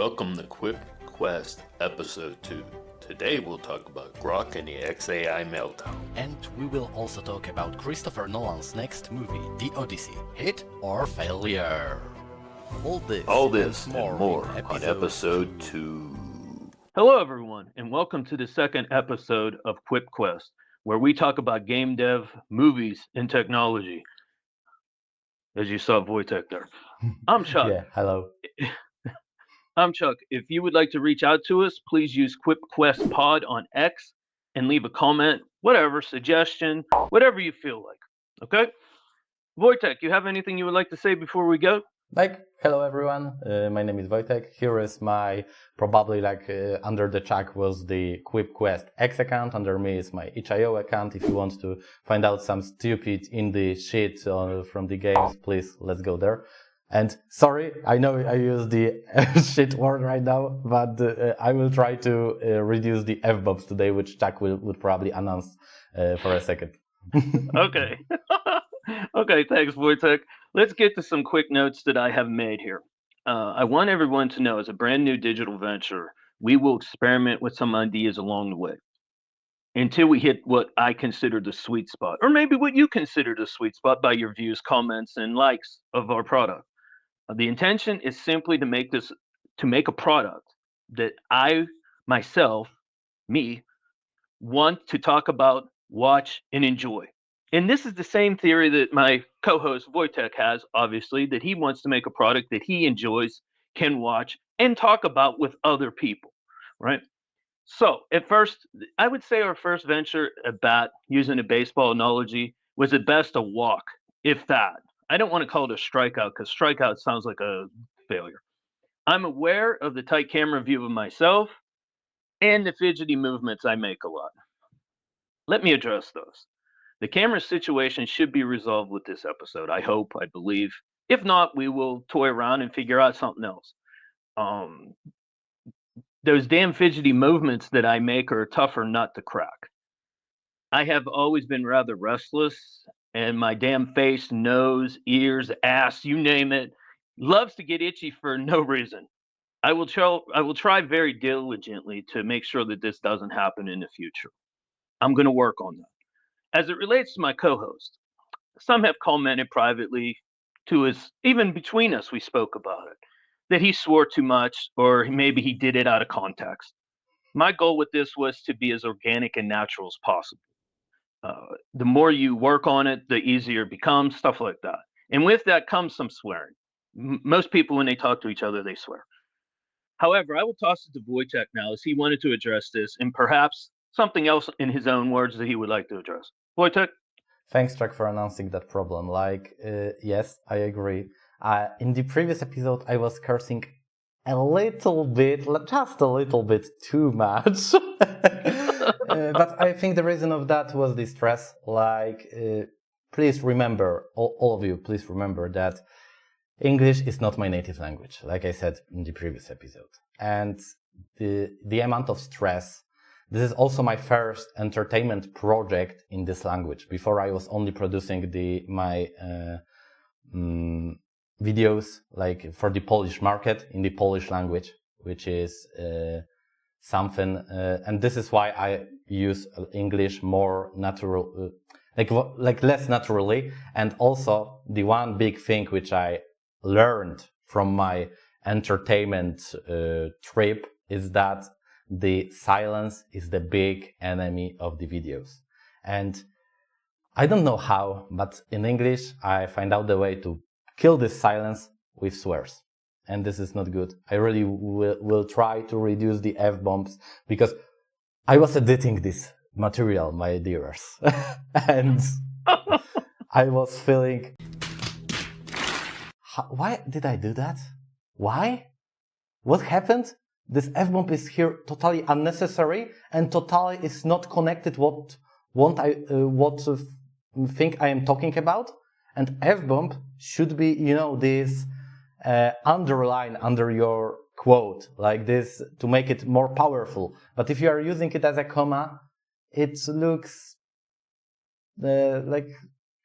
Welcome to Quip Quest Episode 2. Today we'll talk about Groky and the XAI meltdown. And we will also talk about Christopher Nolan's next movie, The Odyssey. Hit or failure? All this and more on Episode 2. Hello everyone, and welcome to the second episode of Quip Quest, where we talk about game dev, movies, and technology. As you saw Wojtek there. I'm Chuck. Yeah, hello. I'm Chuck. If you would like to reach out to us, please use Quip Quest Pod on X and leave a comment, whatever, suggestion, whatever you feel like. Okay? Wojtek, you have anything you would like to say before we go? Hello everyone. My name is Wojtek. Here is my, probably under the check was the Quip Quest X account. Under me is my itch.io account. If you want to find out some stupid indie shit from the games, please, let's go there. And sorry, I know I use the shit word right now, but I will try to reduce the F-bombs today, which Chuck would probably announce for a second. Okay. Okay, thanks, Wojtek. Let's get to some quick notes that I have made here. I want everyone to know, as a brand new digital venture, we will experiment with some ideas along the way until we hit what I consider the sweet spot, or maybe what you consider the sweet spot by your views, comments, and likes of our product. The intention is simply to make a product that I, myself, me, want to talk about, watch, and enjoy. And this is the same theory that my co-host Wojtek has, obviously, that he wants to make a product that he enjoys, can watch, and talk about with other people, right? So at first, I would say our first venture at bat, using a baseball analogy, was at best a walk, if that. I don't want to call it a strikeout because strikeout sounds like a failure. I'm aware of the tight camera view of myself and the fidgety movements I make a lot. Let me address those. The camera situation should be resolved with this episode. I hope, I believe. If not, we will toy around and figure out something else. Those damn fidgety movements that I make are a tougher nut to crack. I have always been rather restless, and my damn face, nose, ears, ass, you name it, loves to get itchy for no reason. I will try very diligently to make sure that this doesn't happen in the future. I'm going to work on that. As it relates to my co-host, some have commented privately to us, even between us, we spoke about it, that he swore too much, or maybe he did it out of context. My goal with this was to be as organic and natural as possible. The more you work on it, the easier it becomes, stuff like that. And with that comes some swearing. Most people, when they talk to each other, they swear. However, I will toss it to Wojtek now, as he wanted to address this, and perhaps something else in his own words that he would like to address. Wojtek? Thanks, Chuck, for announcing that problem. Yes, I agree. In the previous episode, I was cursing a little bit, just a little bit too much. But I think the reason of that was the stress. Please remember, all of you, please remember that English is not my native language, like I said in the previous episode. And the amount of stress, this is also my first entertainment project in this language. Before, I was only producing my videos for the Polish market in the Polish language, which is something, and this is why I use English more natural, less naturally. And also the one big thing which I learned from my entertainment trip is that the silence is the big enemy of the videos. And I don't know how, but in English I find out the way to kill this silence with swears. And this is not good. I really will try to reduce the F-bombs, because I was editing this material, my dears. And I was feeling, why did I do that? Why? What happened? This F-bomb is here totally unnecessary and totally is not connected what think I am talking about. And F-bomb should be, this underline under your quote, like this, to make it more powerful. But if you are using it as a comma, it looks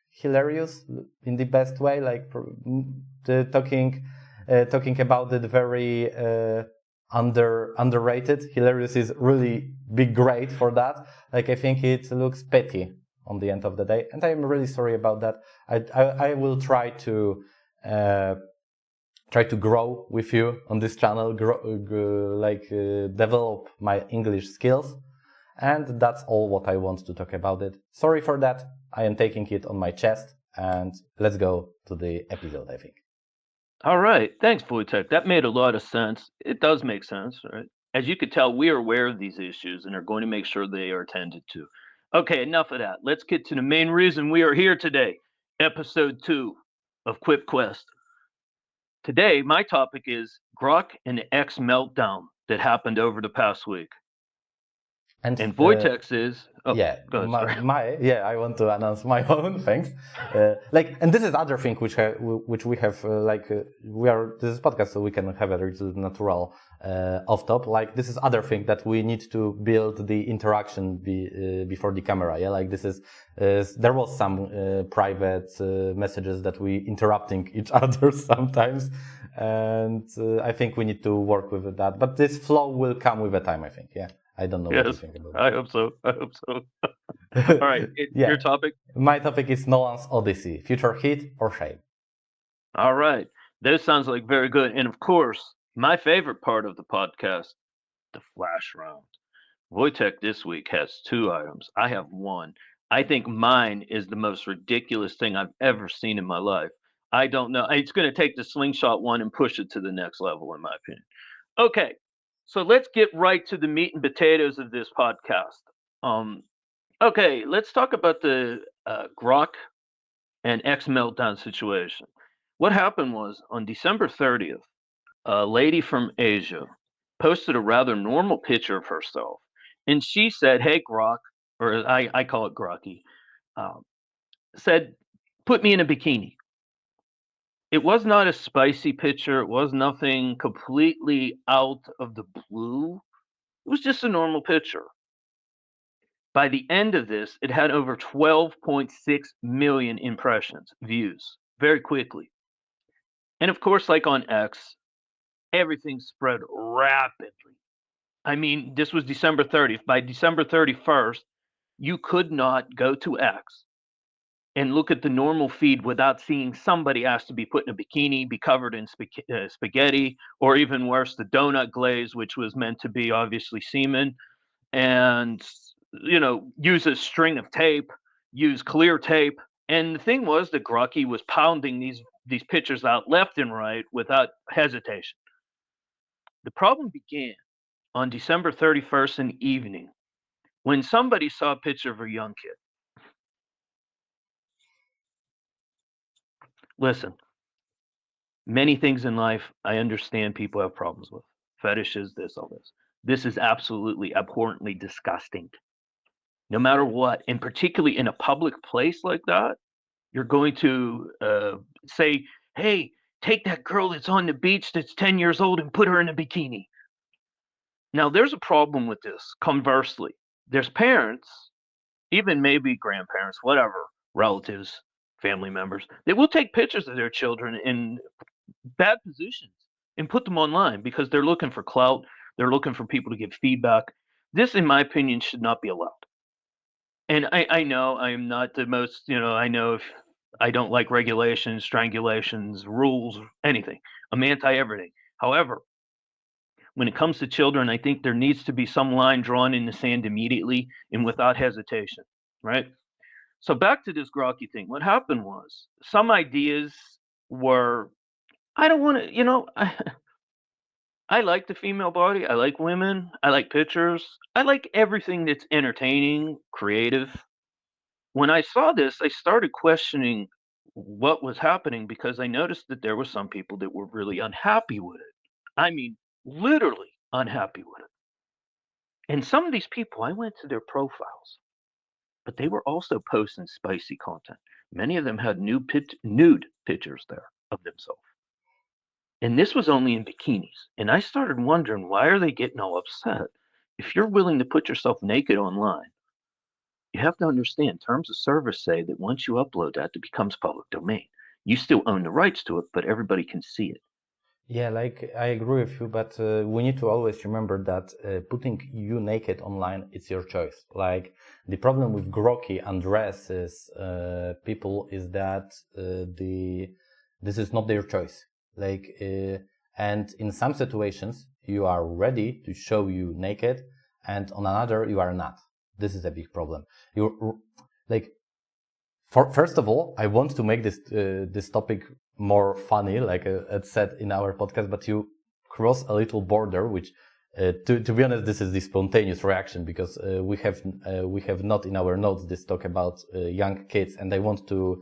hilarious in the best way, talking about it very underrated. Hilarious is really big great for that. Like I think it looks petty on the end of the day, and I'm really sorry about that. I will try to grow with you on this channel, develop my English skills, and that's all what I want to talk about it. Sorry for that. I am taking it on my chest, and let's go to the episode, I think. All right. Thanks, Wojtek. That made a lot of sense. It does make sense, right? As you could tell, we are aware of these issues and are going to make sure they are attended to. Okay, enough of that. Let's get to the main reason we are here today, episode 2 of Quip Quest. Today, my topic is Grok and the X meltdown that happened over the past week. And Wojtek's is I want to announce my own. Thanks. And this is other thing which we have this is podcast, so we can have a natural off top. Like this is other thing that we need to build the interaction before the camera. Yeah, like this is there was some private messages that we interrupting each other sometimes, and I think we need to work with that. But this flow will come with a time, I think. Yeah. I don't know what you think about it. I hope so. All right. Your topic? My topic is Nolan'S Odyssey. Future hit or shame? All right. This sounds like very good. And of course, my favorite part of the podcast, the flash round. Wojtek this week has 2 items. I have 1. I think mine is the most ridiculous thing I've ever seen in my life. I don't know. It's going to take the slingshot one and push it to the next level, in my opinion. Okay. So let's get right to the meat and potatoes of this podcast. Okay, let's talk about the Grok and X meltdown situation. What happened was on December 30th, a lady from Asia posted a rather normal picture of herself, and she said, "Hey Grok," or I call it Groky, said, "Put me in a bikini." It was not a spicy picture. It was nothing completely out of the blue. It was just a normal picture. By the end of this, it had over 12.6 million impressions, views, very quickly. And of course, like on X, everything spread rapidly. I mean, this was December 30th. By December 31st, you could not go to X and look at the normal feed without seeing somebody asked to be put in a bikini, be covered in spaghetti, or even worse, the donut glaze, which was meant to be obviously semen, and use a string of tape, use clear tape. And the thing was that Groky was pounding these pictures out left and right without hesitation. The problem began on December 31st in the evening when somebody saw a picture of a young kid. Listen, many things in life I understand people have problems with. Fetishes, this, all this. This is absolutely abhorrently disgusting. No matter what, and particularly in a public place like that, you're going to say, "Hey, take that girl that's on the beach that's 10 years old and put her in a bikini." Now, there's a problem with this. Conversely, there's parents, even maybe grandparents, whatever, relatives, family members, they will take pictures of their children in bad positions and put them online because they're looking for clout. They're looking for people to give feedback. This, in my opinion, should not be allowed. And I know I am not the most, I know if I don't like regulations, strangulations, rules, anything. I'm anti everything. However, when it comes to children, I think there needs to be some line drawn in the sand immediately and without hesitation, right? So back to this Groky thing. What happened was some ideas were, I don't want to, I like the female body. I like women. I like pictures. I like everything that's entertaining, creative. When I saw this, I started questioning what was happening because I noticed that there were some people that were really unhappy with it. I mean, literally unhappy with it. And some of these people, I went to their profiles, but they were also posting spicy content. Many of them had nude pictures there of themselves. And this was only in bikinis. And I started wondering, why are they getting all upset? If you're willing to put yourself naked online, you have to understand terms of service say that once you upload that, it becomes public domain. You still own the rights to it, but everybody can see it. Yeah, like I agree with you, but we need to always remember that putting you naked online, it's your choice. Like the problem with Groky undresses people is that this is not their choice. Like and in some situations you are ready to show you naked, and on another you are not. This is a big problem. You like first of all, I want to make this topic more funny, like it's said in our podcast. But you cross a little border, which, to be honest, this is the spontaneous reaction because we have not in our notes this talk about young kids, and I want to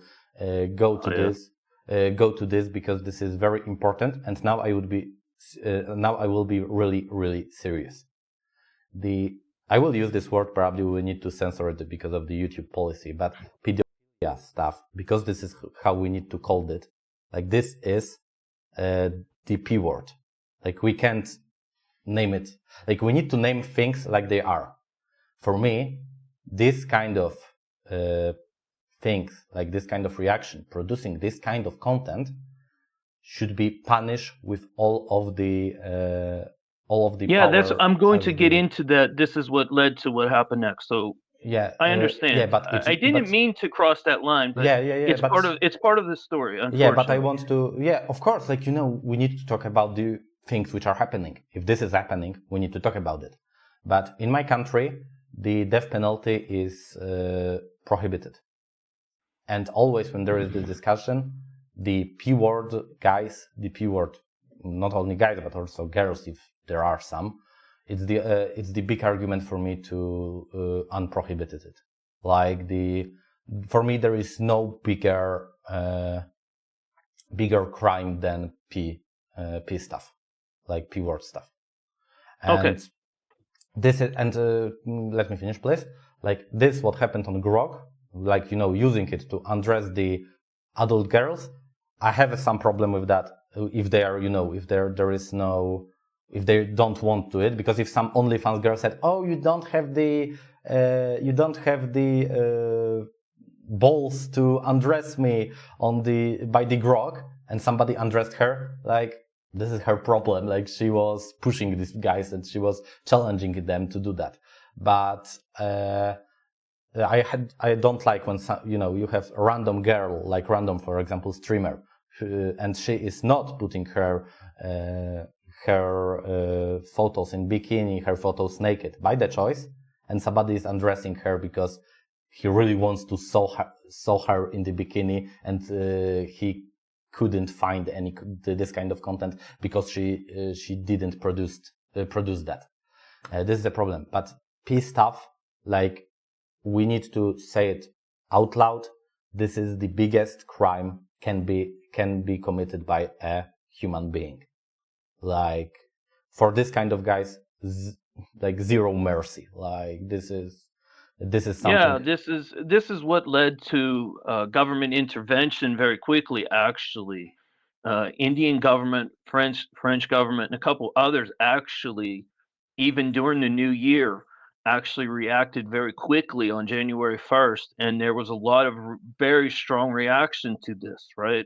go to this because this is very important. And now I will be really serious. I will use this word. Probably we need to censor it because of the YouTube policy, but stuff, because this is how we need to call it. Like this is the P word. Like we can't name it. Like we need to name things like they are. For me, this kind of things, like this kind of reaction, producing this kind of content, should be punished with all of the Yeah, power. I'm going to get into that. This is what led to what happened next. So I understand. Yeah, but I didn't mean to cross that line, but it's part of the story, unfortunately. Yeah, but I want to. Yeah, of course. Like we need to talk about the things which are happening. If this is happening, we need to talk about it. But in my country, the death penalty is prohibited, and always when there is this discussion, the P word guys, the P word, not only guys but also girls, if there are some. It's the big argument for me to unprohibit it. Like for me there is no bigger crime than P stuff, like P word stuff. And okay. This is, and let me finish, please. Like this, what happened on Grok, like using it to undress the adult girls. I have some problem with that. If they are, if there is no. If they don't want to it, because if some OnlyFans girl said, "Oh, you don't have the balls to undress me by the Grok," and somebody undressed her, like this is her problem. Like she was pushing these guys and she was challenging them to do that. But I don't like when you have a random girl, like random, for example, streamer, and she is not putting her photos in bikini, her photos naked by the choice, and somebody is undressing her because he really wants to saw her in the bikini, and he couldn't find this kind of content because she didn't produce that. This is the problem. But P stuff, like we need to say it out loud. This is the biggest crime can be committed by a human being. Like for this kind of guys, like zero mercy. Like this is something. Yeah, this is what led to government intervention very quickly. Actually, Indian government, French government, and a couple others actually, even during the new year, actually reacted very quickly on January 1st, and there was a lot of very strong reaction to this, right?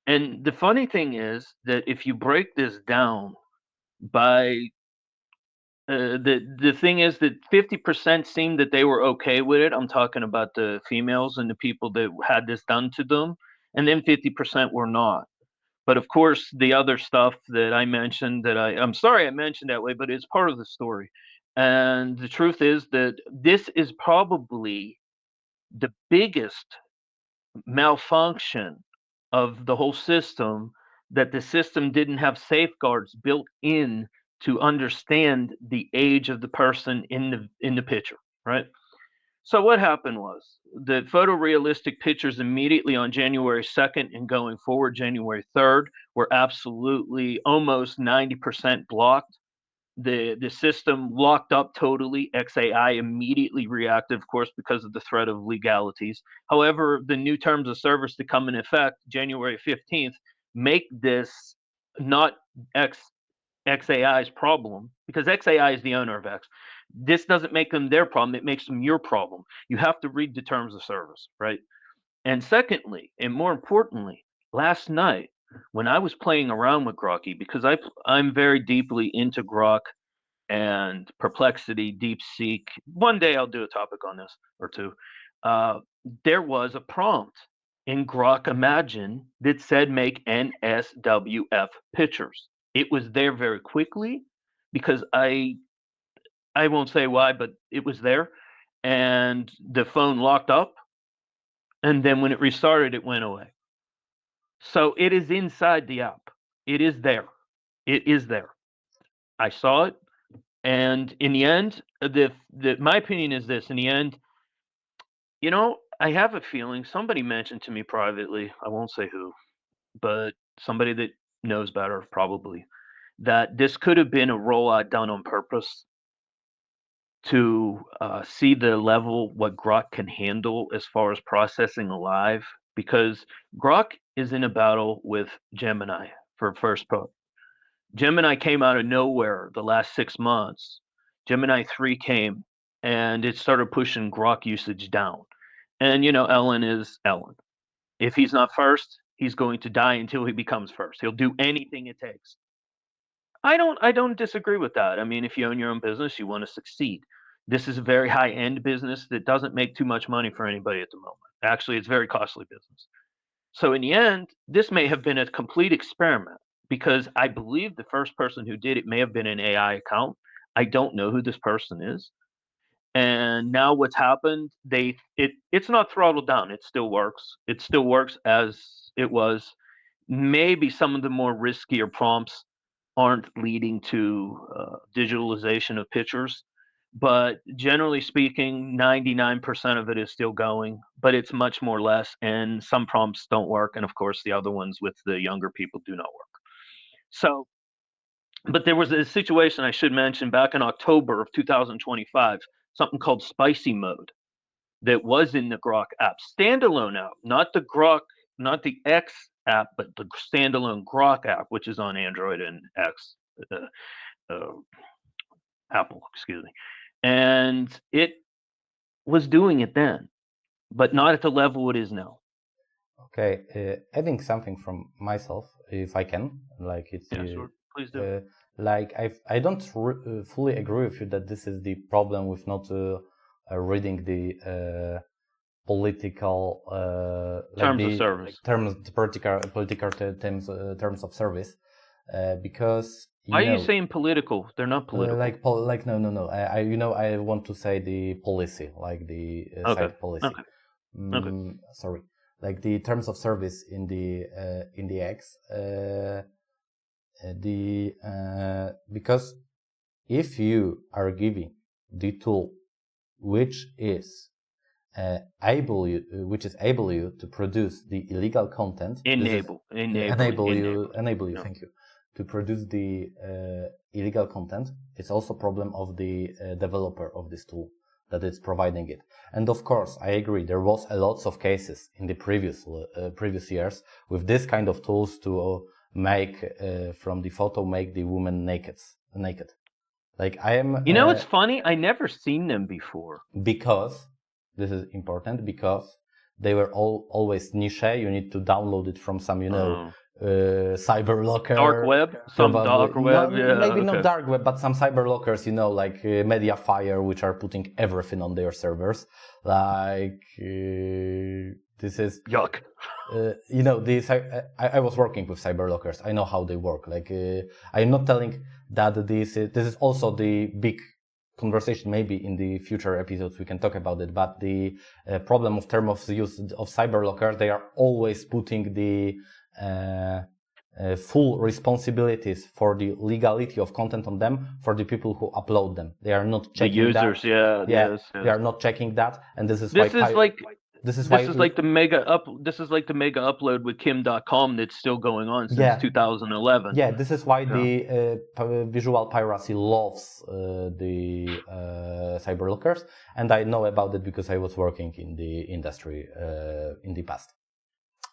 And the funny thing is that if you break this down by the thing is that 50% seemed that they were okay with it. I'm talking about the females and the people that had this done to them, and then 50% were not. But of course, the other stuff that I mentioned that I'm sorry I mentioned that way, but it's part of the story. And the truth is that this is probably the biggest malfunction of the whole system, that the system didn't have safeguards built in to understand the age of the person in the picture, right? So what happened was the photorealistic pictures immediately on January 2nd and going forward January 3rd were absolutely almost 90% blocked. The system locked up totally. XAI immediately reacted, of course, because of the threat of legalities. However, the new terms of service to come in effect January 15th make this not XAI's problem, because XAI is the owner of X. This doesn't make them their problem, it makes them your problem. You have to read the terms of service, right? And secondly, and more importantly, last night when I was playing around with Groky, because I'm very deeply into Grok and Perplexity, DeepSeek. One day I'll do a topic on this or two. Uh, there was a prompt in Grok Imagine that said make NSWF pictures. It was there very quickly because I won't say why, but it was there, and the phone locked up, and then when it restarted, it went away. So it is inside the app. It is there. It is there. I saw it. And in the end, my opinion is this: in the end, I have a feeling somebody mentioned to me privately. I won't say who, but somebody that knows better probably that this could have been a rollout done on purpose to see the level what Grok can handle as far as processing alive, because Grok is in a battle with Gemini for first pro. Gemini came out of nowhere the last 6 months. Gemini 3 came and it started pushing Grok usage down. And Ellen is Ellen. If he's not first, he's going to die until he becomes first. He'll do anything it takes. I don't disagree with that. I mean, if you own your own business, you want to succeed. This is a very high-end business that doesn't make too much money for anybody at the moment. Actually, it's very costly business. So in the end, this may have been a complete experiment because I believe the first person who did it may have been an AI account. I don't know who this person is. And now what's happened, it's not throttled down. It still works. It still works as it was. Maybe some of the more riskier prompts aren't leading to digitalization of pictures, but generally speaking, 99% of it is still going, but it's much more less, and some prompts don't work, and of course the other ones with the younger people do not work. So, but there was a situation I should mention back in October of 2025, something called spicy mode that was in the Grok app, standalone app, not the Grok, not the X app, but the standalone Grok app, which is on Android and X, uh, Apple, excuse me. And it was doing it then, but not at the level it is now. Okay, adding something from myself, if I can, like it's Yeah, sure. Please do. like I don't fully agree with you that this is the problem with not reading the political Terms of service. terms of service, because Why are you saying political? They're not political. no. I want to say the policy, like the Okay. site policy. Okay. Okay. Sorry, like the terms of service in the X, because if you are giving the tool which is able you to produce the illegal content, enable you. Yeah. Thank you. To produce the illegal content, it's also problem of the developer of this tool that it's providing it. And of course, I agree. There was a lots of cases in the previous years with this kind of tools to make from the photo make the woman naked. Like I am. It's funny. I never seen them before. Because this is important, because they were always niche. You need to download it from some, cyber locker, Dark web, dark web. Yeah, maybe okay. not dark web, but some cyber lockers, like Mediafire, which are putting everything on their servers. Like this is yuck. I was working with cyber lockers. I know how they work. Like I'm not telling that this is also the big conversation. Maybe in the future episodes we can talk about it. But the problem of term of use of cyber lockers, they are always putting the full responsibilities for the legality of content on them for the people who upload them. They are not checking the users. that. Yes. They are not checking that, and this is This why. is like this is like the mega upload with Kim.com that's still going on since 2011. Yeah, this is why the visual piracy loves the cyber lockers, and I know about it because I was working in the industry in the past.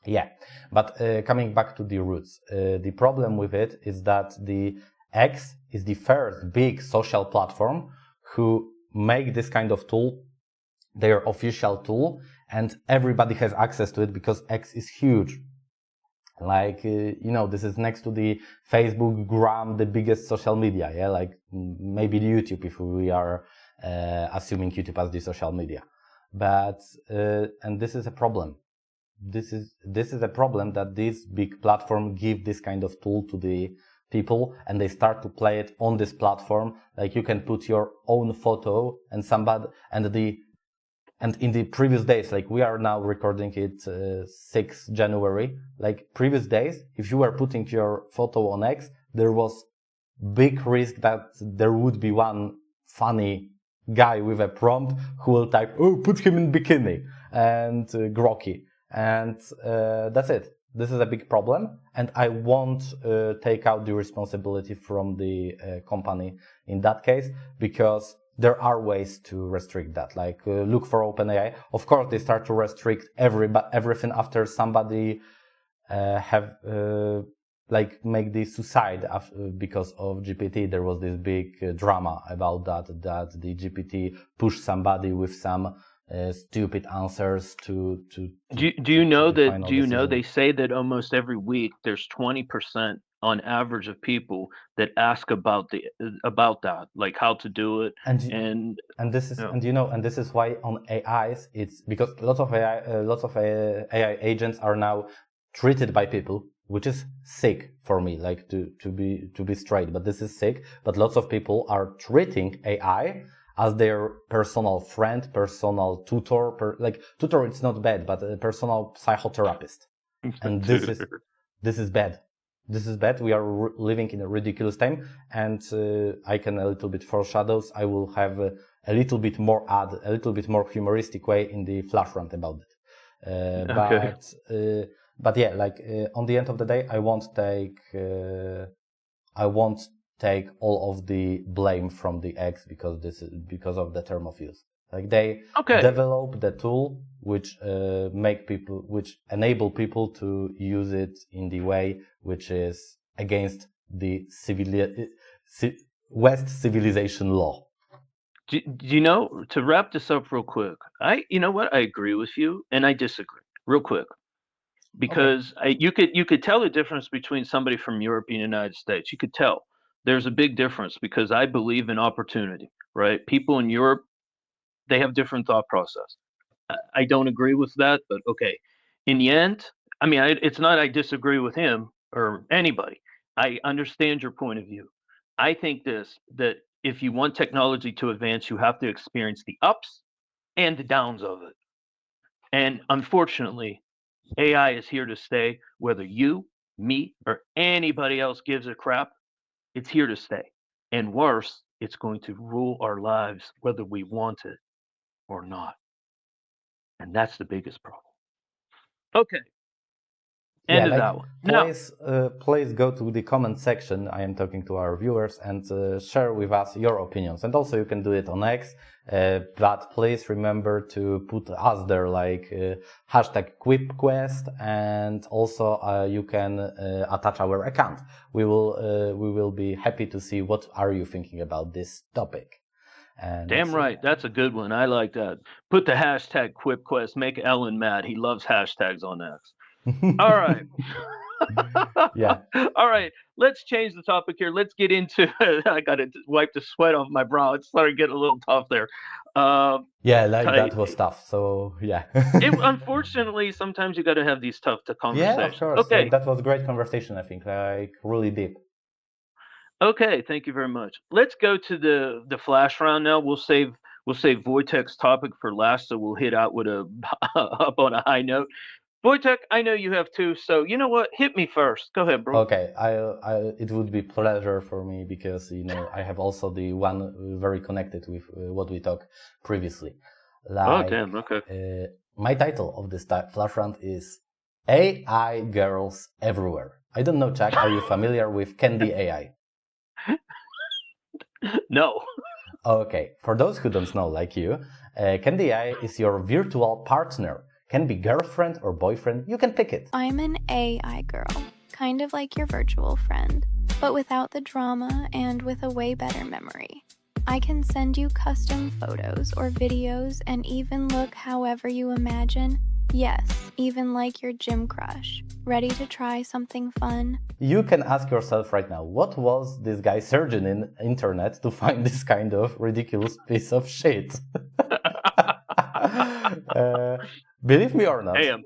Yeah, but coming back to the roots, the problem with it is that the X is the first big social platform who make this kind of tool their official tool, and everybody has access to it because X is huge. Like, this is next to the Facebook, Gram, the biggest social media, yeah, like maybe YouTube if we are assuming YouTube as the social media. But, and this is a problem. This is a problem that this big platform give this kind of tool to the people and they start to play it on this platform. Like you can put your own photo and and in the previous days, like we are now recording it 6 January, like previous days, if you were putting your photo on X, there was big risk that there would be one funny guy with a prompt who will type, oh, put him in bikini and Groky. And that's it. This is a big problem. And I won't take out the responsibility from the company in that case, because there are ways to restrict that. Like look for OpenAI. Of course, they start to restrict everything after somebody make the suicide because of GPT. There was this big drama about that the GPT pushed somebody with some stupid answers to Do you know the that? final Do you know decision. they say that almost every week there's 20% on average of people that ask about that, like how to do it, and this is yeah. and this is why on AIs it's because lots of AI agents are now treated by people, which is sick for me, like to be straight, but this is sick. But lots of people are treating AI as their personal friend, personal tutor, tutor it's not bad, but a personal psychotherapist. And this is bad. This is bad. We are living in a ridiculous time, and I can a little bit foreshadows. I will have a little bit more humoristic way in the flash rant about it. Okay. But yeah, on the end of the day, I won't take all of the blame from the X because of the term of use. Like they develop the tool which enable people to use it in the way which is against the West civilization law. Do you know, to wrap this up real quick, you know what, I agree with you and I disagree real quick, because you could tell the difference between somebody from Europe and the United States. You could tell there's a big difference, because I believe in opportunity, right? People in Europe, they have different thought process. I don't agree with that, but okay. In the end, I mean, it's not I disagree with him or anybody. I understand your point of view. I think that if you want technology to advance, you have to experience the ups and the downs of it. And unfortunately, AI is here to stay, whether you, me, or anybody else gives a crap. It's here to stay. And worse, it's going to rule our lives whether we want it or not. And that's the biggest problem. Okay. End of that one. Now, please go to the comment section. I am talking to our viewers, and share with us your opinions. And also you can do it on X, but please remember to put us there, like hashtag QuipQuest, and also you can attach our account. We will be happy to see what are you thinking about this topic. And damn right. That's a good one. I like that. Put the hashtag QuipQuest. Make Ellen mad. He loves hashtags on X. All right. Yeah. All right. Let's change the topic here. Let's get into I got to wipe the sweat off my brow. It started getting a little tough there. That was tough. So, yeah. Unfortunately, sometimes you got to have these tough conversations. Yeah, of course. Okay. That was a great conversation, I think. Like, really deep. Okay, thank you very much. Let's go to the flash round now. We'll save Wojtek's topic for last, so we'll hit out with up on a high note. Wojtek, I know you have two, so you know what? Hit me first. Go ahead, bro. Okay, it would be pleasure for me, because I have also the one very connected with what we talked previously. Like, oh damn! Okay. My title of this flash round is AI Girls Everywhere. I don't know, Chuck. Are you familiar with Candy AI? No. Okay, for those who don't know, like you, Candy AI is your virtual partner. Can be girlfriend or boyfriend, you can pick it. I'm an AI girl, kind of like your virtual friend, but without the drama and with a way better memory. I can send you custom photos or videos and even look however you imagine Yes, even like your gym crush. Ready to try something fun? You can ask yourself right now, what was this guy searching in internet to find this kind of ridiculous piece of shit? Believe me or not, Damn.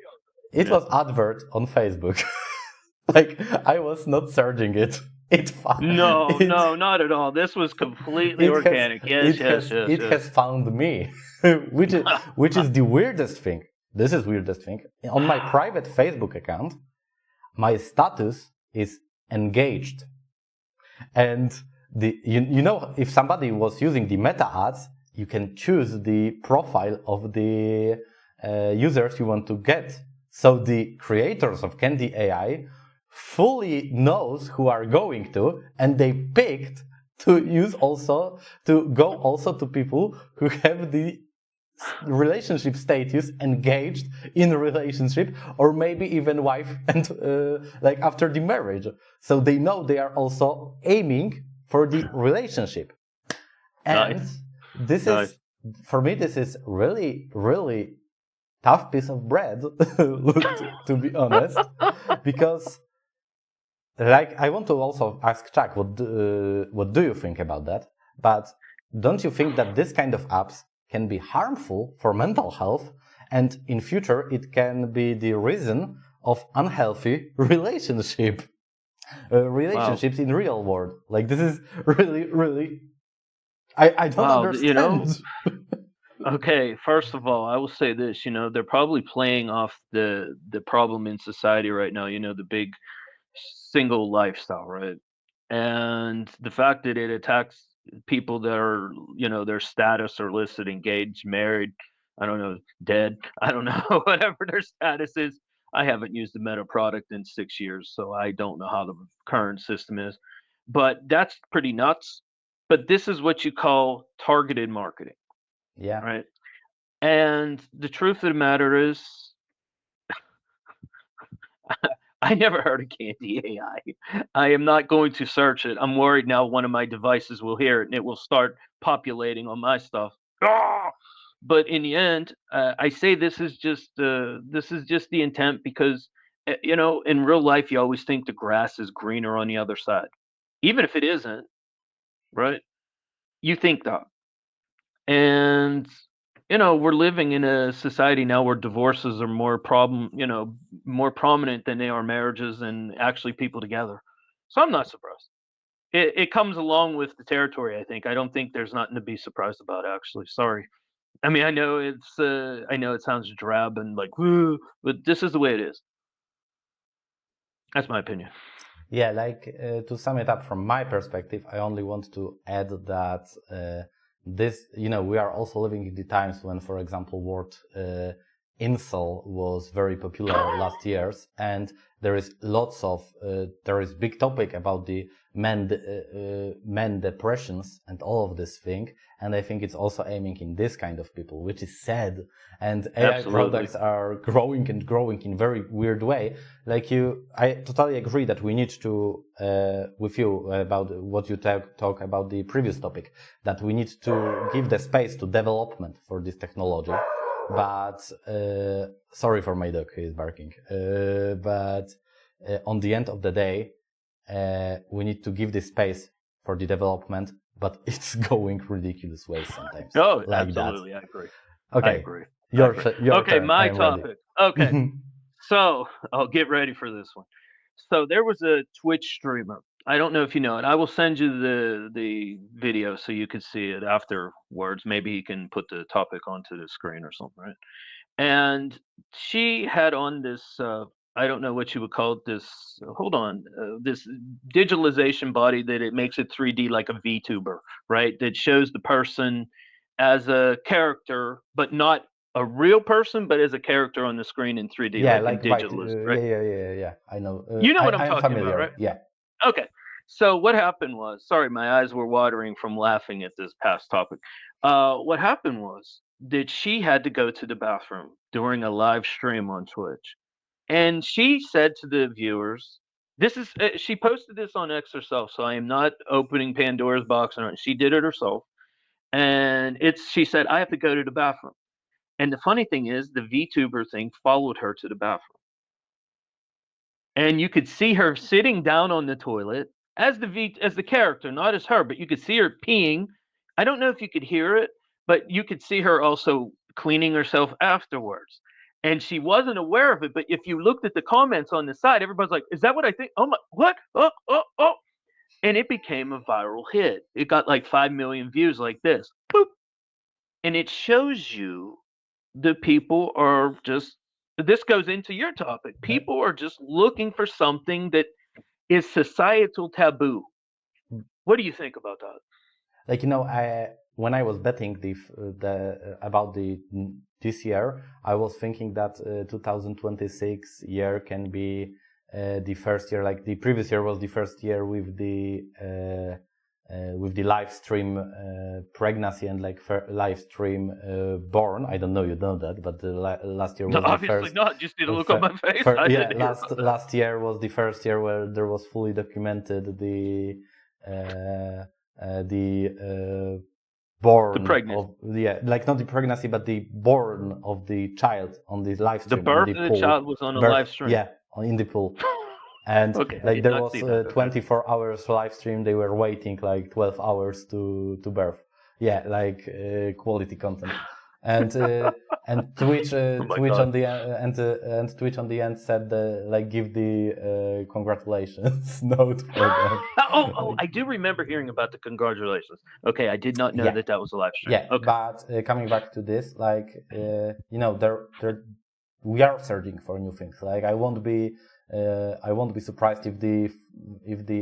it Yeah. was advert on Facebook. Like, I was not searching it. No, it, no, not at all. This was completely it has organic. Yes, yes, yes, it yes. has found me, which is the weirdest thing. This is weirdest thing. On my private Facebook account, my status is engaged, and you know, if somebody was using the meta ads, you can choose the profile of the users you want to get. So the creators of Candy AI fully knows who are going to, and they picked to use also to go also to people who have the relationship status, engaged in a relationship, or maybe even wife and like after the marriage. So they know they are also aiming for the relationship. And Nice. this Nice. is, for me, this is really, really tough piece of bread, to be honest, because like I want to also ask Chuck, what do you think about that? But don't you think that this kind of apps can be harmful for mental health, and in future it can be the reason of unhealthy relationships in real world? Like, this is really, really, I don't Wow, understand. okay, first of all, I will say this, they're probably playing off the problem in society right now, the big single lifestyle, right? And the fact that it attacks people that are, their status are listed engaged, married, I don't know, dead, I don't know, whatever their status is. I haven't used the Meta product in 6 years, so I don't know how the current system is. But that's pretty nuts. But this is what you call targeted marketing, Yeah. right? And the truth of the matter is, I never heard of Candy AI. I am not going to search it. I'm worried now one of my devices will hear it and it will start populating on my stuff. Ah! But in the end, I say this is just the intent because in real life you always think the grass is greener on the other side, even if it isn't, right? You think that. And we're living in a society now where divorces are more prominent than they are marriages and actually people together. So I'm not surprised. It comes along with the territory, I think. I don't think there's nothing to be surprised about, actually. Sorry. I mean, I know it sounds drab and like, "Woo," but this is the way it is. That's my opinion. Yeah, like to sum it up from my perspective, I only want to add that this, we are also living in the times when, for example, word incel was very popular last years, and there is there is big topic about the men depressions and all of this thing, and I think it's also aiming in this kind of people, which is sad. And AI Absolutely. products are growing and growing in very weird way. I totally agree that we need to, with you about what you talk about the previous topic, that we need to give the space to development for this technology. But sorry for my dog, he is barking. But on the end of the day, we need to give the space for the development, but it's going ridiculous ways sometimes. Oh, like absolutely. that. I agree. Okay, I agree. your Okay, turn. my I'm ready. topic. Okay. So, I'll get ready for this one. So there was a Twitch streamer. I don't know if you know it. I will send you the video so you can see it afterwards. Maybe you can put the topic onto the screen or something, right? And she had on this I don't know what you would call it, this hold on, this digitalization body that it makes it 3D like a VTuber, right? That shows the person as a character, but not a real person, but as a character on the screen in 3D, Yeah, like in like White. digital, right? Yeah. I know. You know what I'm I am talking about, right? familiar. Yeah. Okay. So what happened was, sorry, my eyes were watering from laughing at this past topic. What happened was that she had to go to the bathroom during a live stream on Twitch, and she said to the viewers, "This is." She posted this on X herself, so I am not opening Pandora's box. Or she did it herself, and it's. She said, "I have to go to the bathroom." And the funny thing is, the VTuber thing followed her to the bathroom. And you could see her sitting down on the toilet as the character, not as her, but you could see her peeing. I don't know if you could hear it, but you could see her also cleaning herself afterwards. And she wasn't aware of it, but if you looked at the comments on the side, everybody's like, "Is that what I think? Oh my, what? Oh, oh, oh!" And it became a viral hit. It got like 5 million views, like this. Boop. And it shows you the people are just. This goes into your topic. People are just looking for something that is societal taboo. What do you think about that? Like, when I was betting about this year, I was thinking that 2026 year can be the first year. Like the previous year was the first year with the live stream pregnancy and like live stream born. I don't know you know that, but the last year was No, the obviously first. not. Just did a look on my face. I Yeah, didn't hear about that. last year was the first year where there was fully documented the born The pregnancy. of like not the pregnancy but the born of the child on the live The stream. birth in of the pool. child was on a Birth, live stream. yeah, in the pool. And Okay, I like did there not was see that. Okay. 24 hours live stream. They were waiting like 12 hours to birth. Yeah, like quality content. And Twitch Oh my Twitch God. on the and Twitch on the end said give the congratulations note for them. Oh, I do remember hearing about the congratulations. Okay, I did not know Yeah. that was a live stream. Yeah, Okay. but coming back to this, like we are searching for new things. Like I won't be surprised if the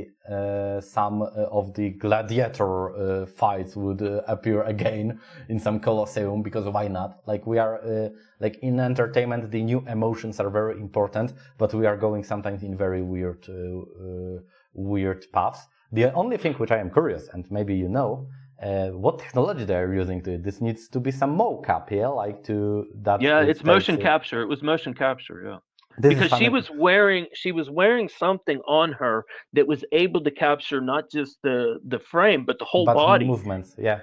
some of the gladiator fights would appear again in some Colosseum, because why not? Like we are like in entertainment, the new emotions are very important, but we are going sometimes in very weird paths. The only thing which I am curious, and maybe what technology they are using to it. This needs to be some mocap, yeah, like to that. Yeah, it's motion takes it. capture. It was motion capture, yeah. This is Because she funny. was wearing something on her that was able to capture not just the frame, but the whole But body movements, yeah.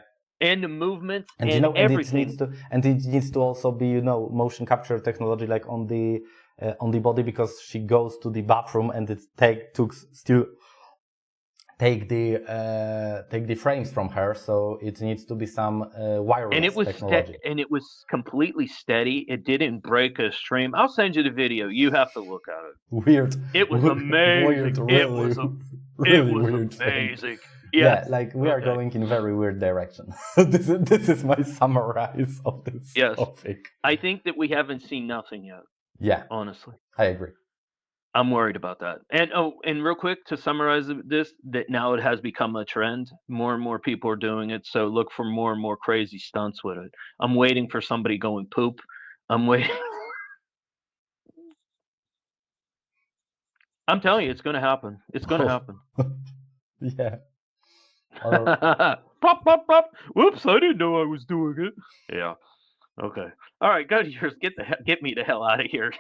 and the movements And and everything. it needs to also be motion capture technology like on the body, because she goes to the bathroom and it take the frames from her, so it needs to be some wireless And it was technology. and it was completely steady. It didn't break a stream. I'll send you the video. You have to look at it. Weird. It was amazing. Weird, really, It was weird thing. amazing. Yeah, Yes. like we are Okay. going in very weird direction. This is my summarize of this Yes. topic. I think that we haven't seen nothing yet, Yeah, honestly. I agree. I'm worried about that. And real quick to summarize this, that now it has become a trend. More and more people are doing it. So look for more and more crazy stunts with it. I'm waiting for somebody going poop. I'm waiting. I'm telling you, it's going to happen. It's going to happen. Yeah. Pop, pop, pop. Whoops, I didn't know I was doing it. Yeah. Okay. All right, go to yours. Get me the hell out of here.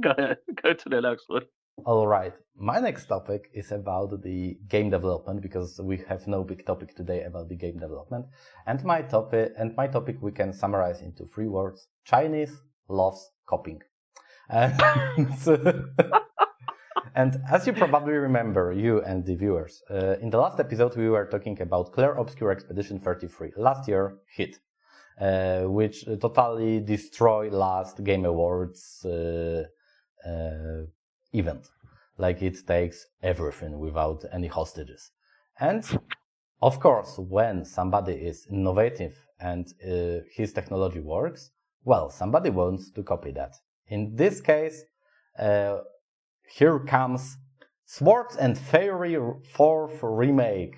Go ahead. Go to the next one. All right. My next topic is about the game development, because we have no big topic today about the game development. And my topic we can summarize into 3 words: Chinese loves copying. And as you probably remember, you and the viewers, in the last episode we were talking about Clair Obscur Expedition 33, last year hit, which totally destroyed last Game Awards event. Like it takes everything without any hostages. And of course, when somebody is innovative and his technology works, well, somebody wants to copy that. In this case, here comes Swords and Fairy 4th Remake,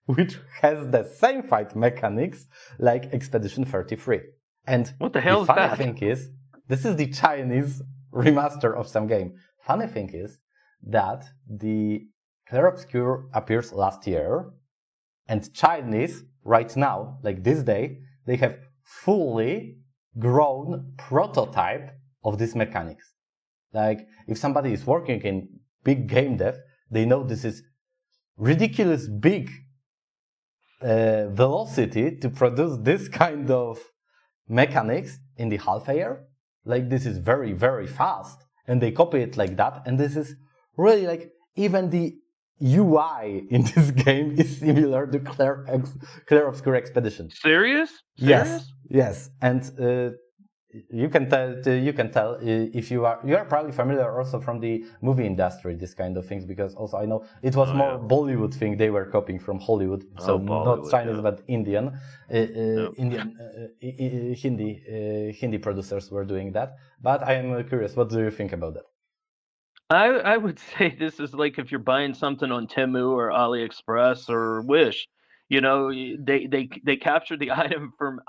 which has the same fight mechanics like Expedition 33. And What the hell is funny that? thing is, this is the Chinese remaster of some game. Funny thing is that the Clair Obscur appears last year, and Chinese right now, like this day, they have fully grown prototype of these mechanics. Like if somebody is working in big game dev, they know this is ridiculous big velocity to produce this kind of mechanics in the half air. Like this is very, very fast, and they copy it like that. And this is really like even the UI in this game is similar to Clair Obscur Expedition. Serious? Yes, and you can tell if you are probably familiar also from the movie industry, this kind of things, because also I know it was more Bollywood thing they were copying from Hollywood, so not Chinese but Indian. Hindi producers were doing that. But I am curious, what do you think about that? I would say this is like if you're buying something on Temu or AliExpress or Wish, they capture the item from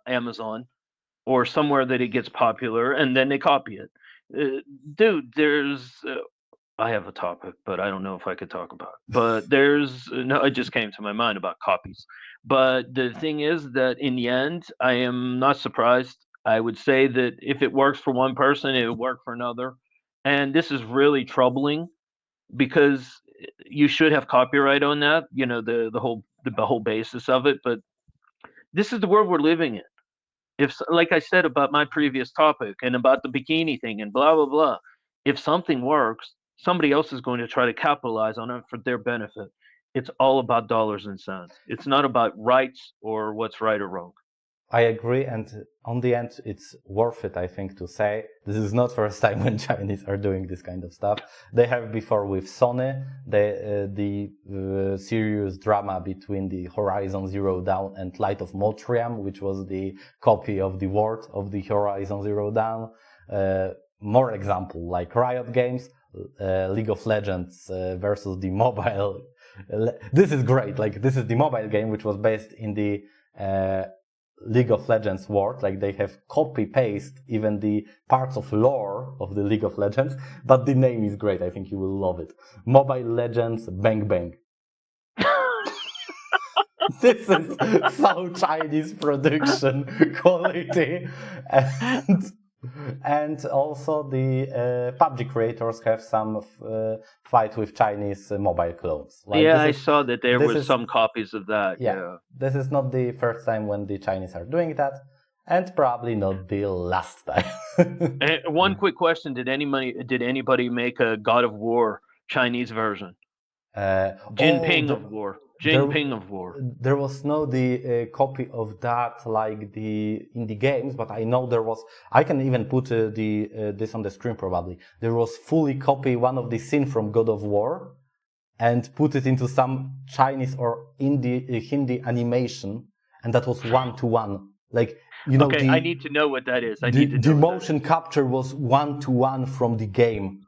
Amazon or somewhere that it gets popular, and then they copy it. Dude, I have a topic, but I don't know if I could talk about it. But it just came to my mind about copies. But the thing is that in the end, I am not surprised. I would say that if it works for one person, it would work for another. And this is really troubling because you should have copyright on that, the whole basis of it. But this is the world we're living in. Like I said about my previous topic and about the bikini thing and blah blah blah, if something works, somebody else is going to try to capitalize on it for their benefit. It's all about dollars and cents. It's not about rights or what's right or wrong. I agree, and on the end, it's worth it, I think, to say this is not first time when Chinese are doing this kind of stuff. They have before with Sony, the serious drama between the Horizon Zero Dawn and Light of Motrium, which was the copy of the Word of the Horizon Zero Dawn. More example, like Riot Games, League of Legends versus the mobile. This is great. Like this is the mobile game, which was based in the League of Legends world, like they have copy-paste even the parts of lore of the League of Legends, but the name is great. I think you will love it. Mobile Legends Bang Bang. This is so Chinese production quality. And also the PUBG creators have some fight with Chinese mobile clones. Like I saw that there were some copies of that. Yeah, this is not the first time when the Chinese are doing that, and probably not the last time. And one quick question: Did anybody make a God of War Chinese version? Jinping of War. Jinping of War. There was no copy of that like in the games, but I know there was. I can even put this on the screen probably. There was fully copy one of the scene from God of War, and put it into some Chinese or Hindi animation, and that was 1-to-1. Like Okay, I need to know what that is. The motion capture was 1-to-1 from the game.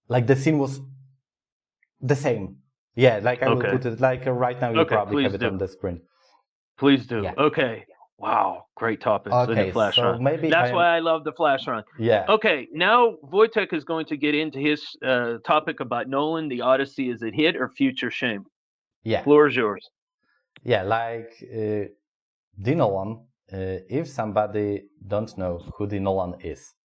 Like the scene was the same. Yeah, like I will put it like right now. You probably have it on the screen. Please do. Yeah. Okay. Wow, great topics in the Flash run. Maybe that's why I love the Flash run. Yeah. Okay, now Wojtek is going to get into his topic about Nolan. The Odyssey, is it hit or future shame? Yeah. Floor is yours. Yeah, like the Nolan. If somebody don't know who the Nolan is,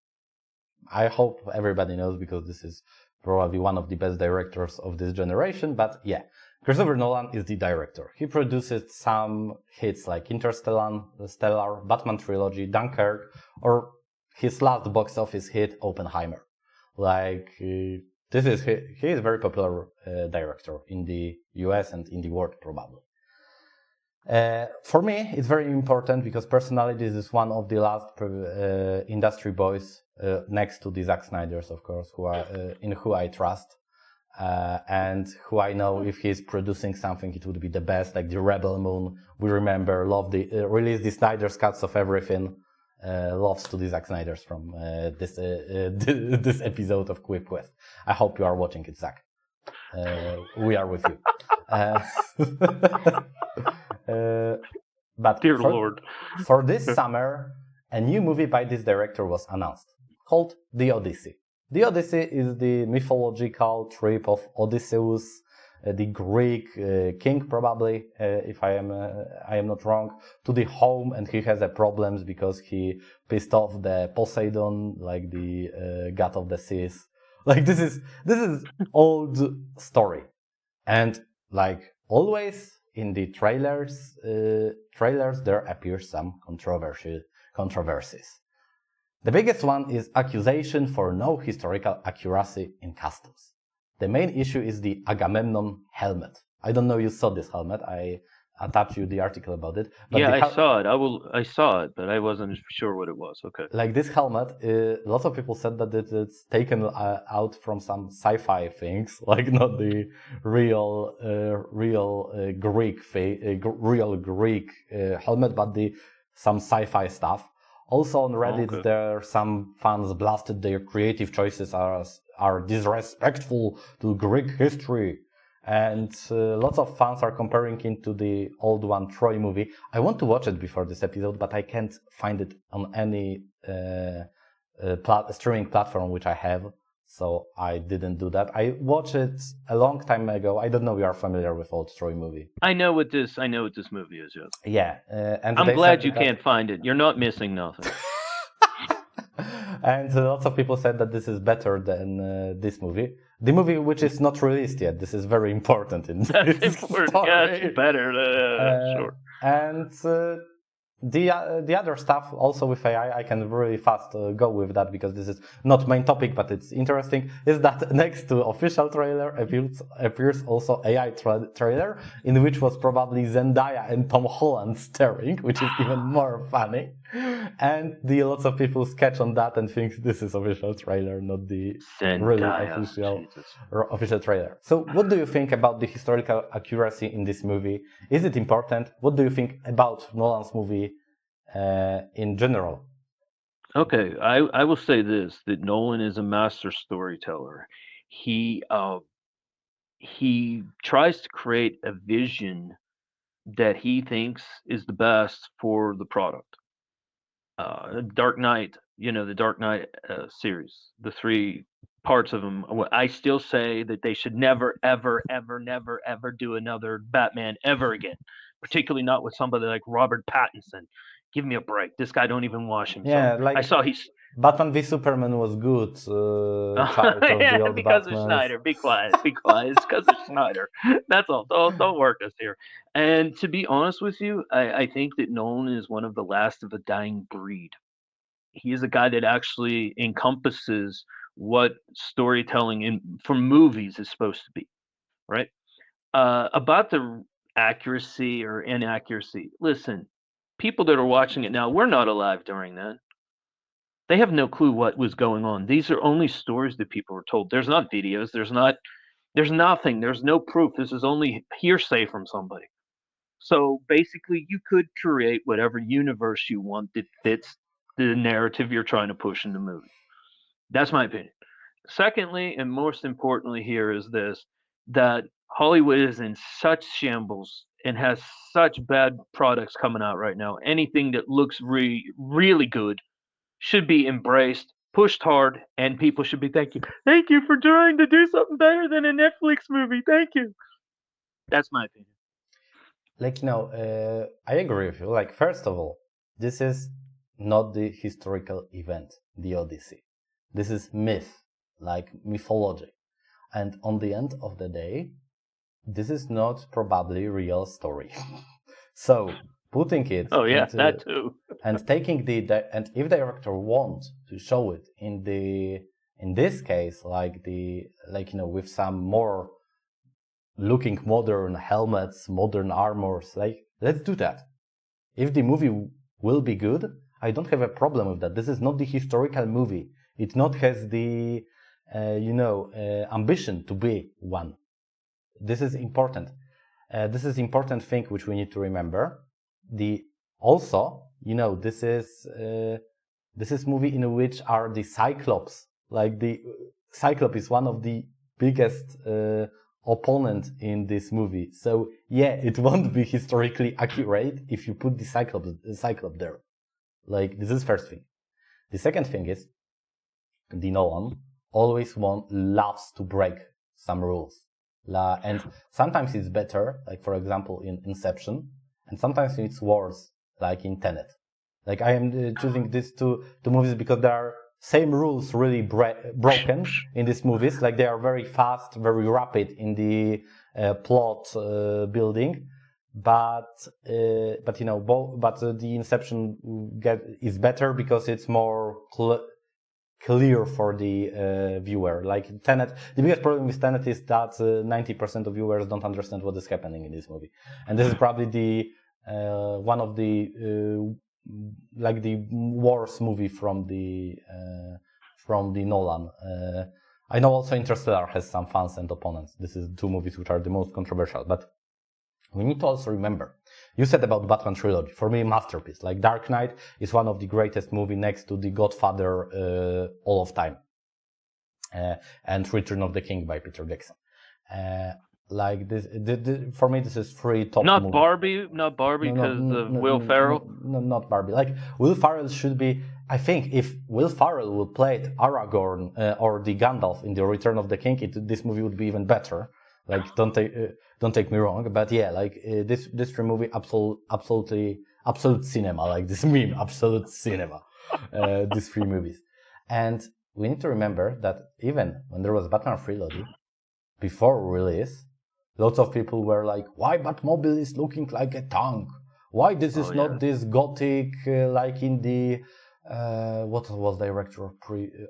I hope everybody knows because this is probably one of the best directors of this generation, but yeah, Christopher Nolan is the director. He produced some hits like Interstellar, Batman Trilogy, Dunkirk, or his last box office hit, Oppenheimer. Like, he is a very popular director in the US and in the world, probably. For me, it's very important because personally, this is one of the last industry boys next to the Zack Snyders, of course, in who I trust and who I know if he's producing something, it would be the best. Like the Rebel Moon, we remember, release the Snyder's cuts of everything. Loves to the Zack Snyders from this episode of Quip Quest. I hope you are watching it, Zack. We are with you. But Dear Lord. For this summer, a new movie by this director was announced, called The Odyssey. The Odyssey is the mythological trip of Odysseus, the Greek king, probably, if I am not wrong, to the home, and he has problems because he pissed off the Poseidon, like the god of the seas. Like this is old story, and like always in the trailers there appears some controversy controversies. The biggest one is accusation for no historical accuracy in customs. The main issue is the Agamemnon helmet. I don't know you saw this helmet. I attached you the article about it. But Yeah, I saw it. I saw it, but I wasn't sure what it was. Okay. Like this helmet, lots of people said that it's taken out from some sci-fi things, like not the real Greek helmet, but some sci-fi stuff. Also on Reddit, Okay. there are some fans blasted their creative choices are disrespectful to Greek history. And lots of fans are comparing it to the old one, Troy movie. I want to watch it before this episode, but I can't find it on any streaming platform which I have, so I didn't do that. I watched it a long time ago. I don't know if you are familiar with old Troy movie. I know what this movie is. Yes. Yeah, and I'm they glad said you that- can't find it. You're not missing nothing. And lots of people said that this is better than this movie. The movie which is not released yet. This is very important in That's this important. story. Yeah, it's better. Sure. And the other stuff, also with AI, I can really fast go with that because this is not main topic, but it's interesting, is that next to official trailer appears also AI trailer, in which was probably Zendaya and Tom Holland staring, which is even more funny. And lots of people sketch on that and think this is official trailer, not the really Zendaya. official trailer. So what do you think about the historical accuracy in this movie? Is it important? What do you think about Nolan's movie in general? Okay, I will say this, that Nolan is a master storyteller. He tries to create a vision that he thinks is the best for the product. Dark Knight, the Dark Knight series, the 3 parts of them. I still say that they should never, ever, ever, never, ever do another Batman ever again, particularly not with somebody like Robert Pattinson. Give me a break. This guy don't even wash himself. Yeah, like I saw he's Batman v Superman was good. Child of the yeah, old because of Batmans. Snyder. Be quiet. Be quiet. It's because of Snyder. That's all. Don't work us here. And to be honest with you, I think that Nolan is one of the last of a dying breed. He is a guy that actually encompasses what storytelling for movies is supposed to be, right? About the accuracy or inaccuracy. Listen, people that are watching it now, we're not alive during that. They have no clue what was going on. These are only stories that people were told. There's not videos. There's nothing. There's no proof. This is only hearsay from somebody. So basically, you could create whatever universe you want that fits the narrative you're trying to push in the movie. That's my opinion. Secondly, and most importantly here is this, that Hollywood is in such shambles and has such bad products coming out right now. Anything that looks really good should be embraced, pushed hard, and people should be thank you for trying to do something better than a Netflix movie. Thank you. That's my opinion. Like, I agree with you. Like, first of all, this is not the historical event, the Odyssey. This is myth, like mythology. And on the end of the day, this is not probably real story. So putting it, Oh yeah, that too. and taking and if the director wants to show it in this case, with some more looking modern helmets, modern armors, let's do that. If the movie will be good, I don't have a problem with that. This is not the historical movie. It not has the ambition to be one. This is important. This is important thing which we need to remember. This is movie in which are the Cyclops. Like the Cyclops is one of the biggest opponent in this movie. So yeah, it won't be historically accurate if you put the Cyclops there. Like, this is first thing. The second thing is, the Nolan always loves to break some rules. And sometimes it's better, like for example in Inception, and sometimes it's worse, like in Tenet. Like, I am choosing these two movies because there are same rules really broken in these movies. Like, they are very fast, very rapid in the plot building. but you know, the Inception is better because it's more clear for the viewer. Like Tenet, the biggest problem with Tenet is that 90% of viewers don't understand what is happening in this movie, and this is probably the one of the like the worst movie from the Nolan. I know also Interstellar has some fans and opponents. This is two movies which are the most controversial, but we need to also remember, you said about Batman trilogy, for me, masterpiece. Like Dark Knight is one of the greatest movie next to The Godfather all of time. And Return of the King by Peter Jackson. Like this, for me, this is three top Not movies. Barbie, not Barbie because of Will Ferrell. No, not Barbie. Like Will Ferrell should be. I think if Will Ferrell would play Aragorn or the Gandalf in the Return of the King, this movie would be even better. Like don't take me wrong, but yeah, like this movie absolute cinema. Like this meme, absolute cinema. These three movies, and we need to remember that even when there was Batman trilogy before release. Lots of people were like, why Batmobile is looking like a tank? Why this is not this gothic like in the, what was director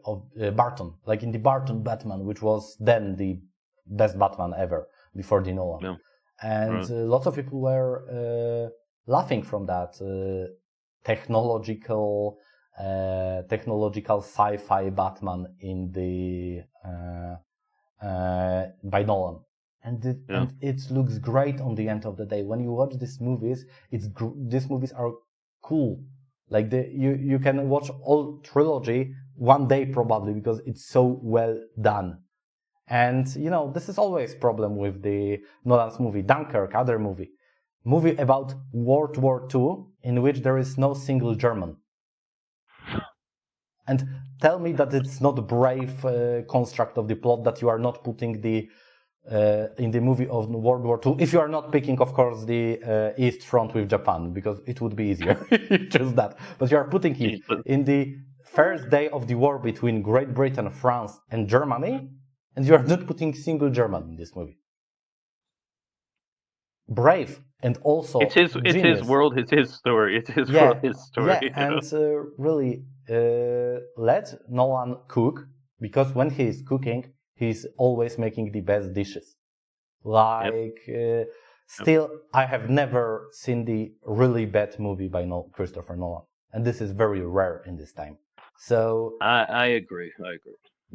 of Barton? Like in the Barton Batman, which was then the best Batman ever before the Nolan. Yeah. And lots of people were laughing from that technological sci-fi Batman in the by Nolan. And it looks great on the end of the day. When you watch these movies, these movies are cool. Like you can watch all trilogy one day probably because it's so well done. And you know, this is always problem with the Nolan's movie, Dunkirk, other movie about World War II in which there is no single German. And tell me that it's not a brave construct of the plot that you are not putting the in the movie of World War II, if you are not picking, of course, the East Front with Japan, because it would be easier, just that. But you are putting it in the first day of the war between Great Britain, France, and Germany, and you are not putting single German in this movie. Brave, and also it's his world, it's his story, it's his world, his story. Yeah, and really let Nolan cook, because when he is cooking, he's always making the best dishes. Like, still, I have never seen the really bad movie by Christopher Nolan. And this is very rare in this time. So I agree.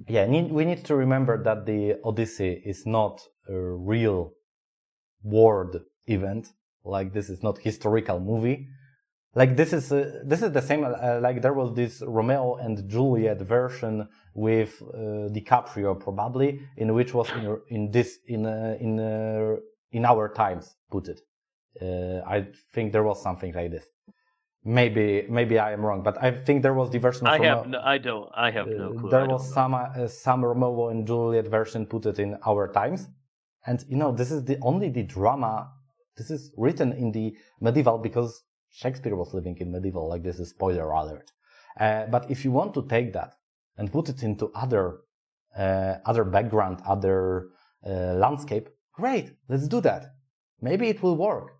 Yeah, we need to remember that the Odyssey is not a real world event. Like, this is not historical movie. Like, this is the same, like there was this Romeo and Juliet version with DiCaprio probably, in which was in our times put it. I think there was something like this. Maybe I am wrong, but I think there was the version of I have no clue. There was some Romeo and Juliet version put it in our times. And you know, this is only the drama. This is written in the medieval because Shakespeare was living in medieval, like this is spoiler alert. But if you want to take that and put it into other background, other landscape, great, let's do that. Maybe it will work.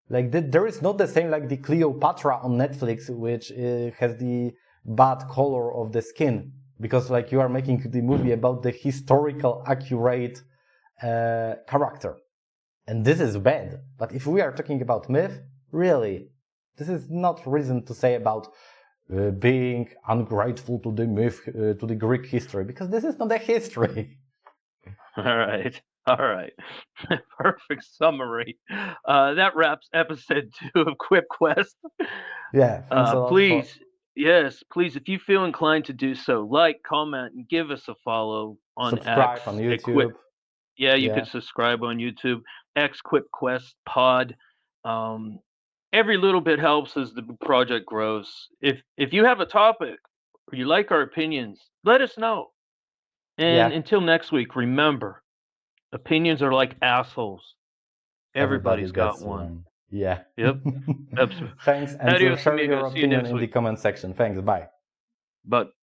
Like there is not the same like the Cleopatra on Netflix, which has the bad color of the skin, because like you are making the movie about the historical accurate character. And this is bad. But if we are talking about myth, really, this is not reason to say about being ungrateful to the myth, to the Greek history, because this is not a history. All right. Perfect summary. That wraps episode 2 of Quip Quest. Yeah. Thanks a lot please, if you feel inclined to do so, like, comment, and give us a follow on subscribe X, on YouTube. You can subscribe on YouTube. X Quip Quest Pod. Every little bit helps as the project grows. If you have a topic or you like our opinions, let us know. And until next week, remember, opinions are like assholes. Everybody's got one. Yeah. Yep. Thanks, and share your opinion in the comment section. Thanks. Bye. But